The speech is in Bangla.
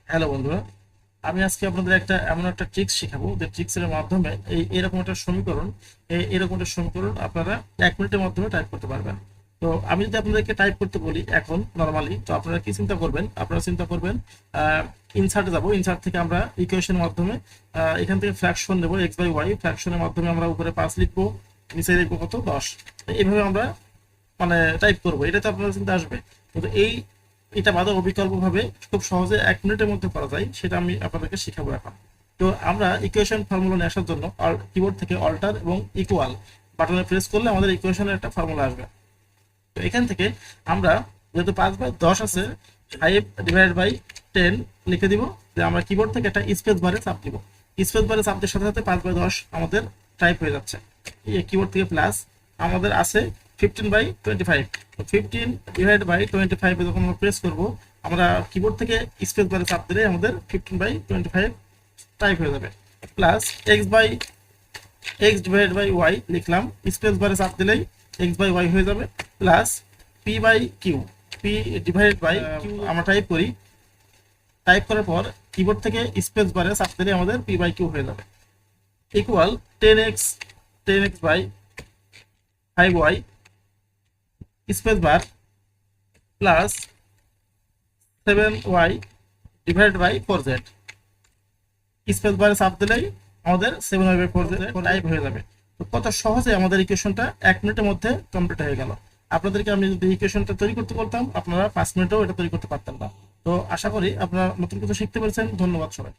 হ্যালো বন্ধুরা, আমি আজকে আপনাদের এমন একটা ট্রিক্স শেখাবো যে ট্রিক্সের মাধ্যমে এরকম একটা সমীকরণ আপনারা 1 মিনিটের মাধ্যমে টাইপ করতে পারবেন। তো আমি যদি আপনাদেরকে টাইপ করতে বলি এখন নর্মালি, তো আপনারা কি চিন্তা করবেন? আপনারা চিন্তা করবেন ইনসার্টে যাব, ইনসার্ট থেকে আমরা ইকুয়েশনের মাধ্যমে এখান থেকে ফ্র্যাকশন নেবো, এক্স বাই ওয়াই ফ্র্যাকশনের মাধ্যমে আমরা উপরে 5 লিখবো, নিচে লিখবো কত 10। এইভাবে আমরা মানে টাইপ করবো, এটা তো আপনার চিন্তা আসবে। কিন্তু এটা বাদে অবিকল্প ভাবে খুব সহজে 1 মিনিটের মধ্যে করা যায়, সেটা আমি আপনাদেরকে শেখাবো এখন। তো আমরা ইকুয়েশন ফর্মুলা নিয়ে আসার জন্য কিবোর্ড থেকে অল্টার এবং ইকুয়াল বাটনে প্রেস করলে আমাদের ইকুয়েশনের একটা ফর্মুলা আসবে। তো এখান থেকে আমরা যেহেতু 5/10 আছে, 5/10 লিখে দিব। যে আমরা কিবোর্ড থেকে একটা স্পেস বারে চাপ দিব, স্পেস বারে চাপ দেওয়ার সাথে সাথে 5/10 আমাদের টাইপ হয়ে যাচ্ছে। এই কিবোর্ড থেকে প্লাস আমাদের আছে 15/25। 15/25 যখন আমরা প্রেস করবো, আমরা কিবোর্ড থেকে স্পেস বারে চাপ দিলে আমাদের 15/25 টাইপ হয়ে যাবে। প্লাস x/y লিখলাম, স্পেস বারে চাপ দিলেই x/y হয়ে যাবে। প্লাস p/q, p/q আমরা টাইপ করি, টাইপ করার পর কিবোর্ড থেকে স্পেস বারে চাপ দিলে আমাদের p/q হয়ে যাবে। Equal 10x/5y space bar plus 7y/4z, space বারে চাপ দিলেই আমাদের 7y/4z টাইপ হয়ে যাবে। তো কত সহজে আমাদের ইকুয়েশনটা 1 মিনিটের মধ্যে কমপ্লিট হয়ে গেল। আপনাদেরকে আমি যদি ইকুয়েশনটা তৈরি করতে বলতাম, আপনারা 5 মিনিটেও এটা তৈরি করতে পারতেন না। তো আশা করি আপনারা নতুন কিছু শিখতে পেরেছেন। ধন্যবাদ সবাই।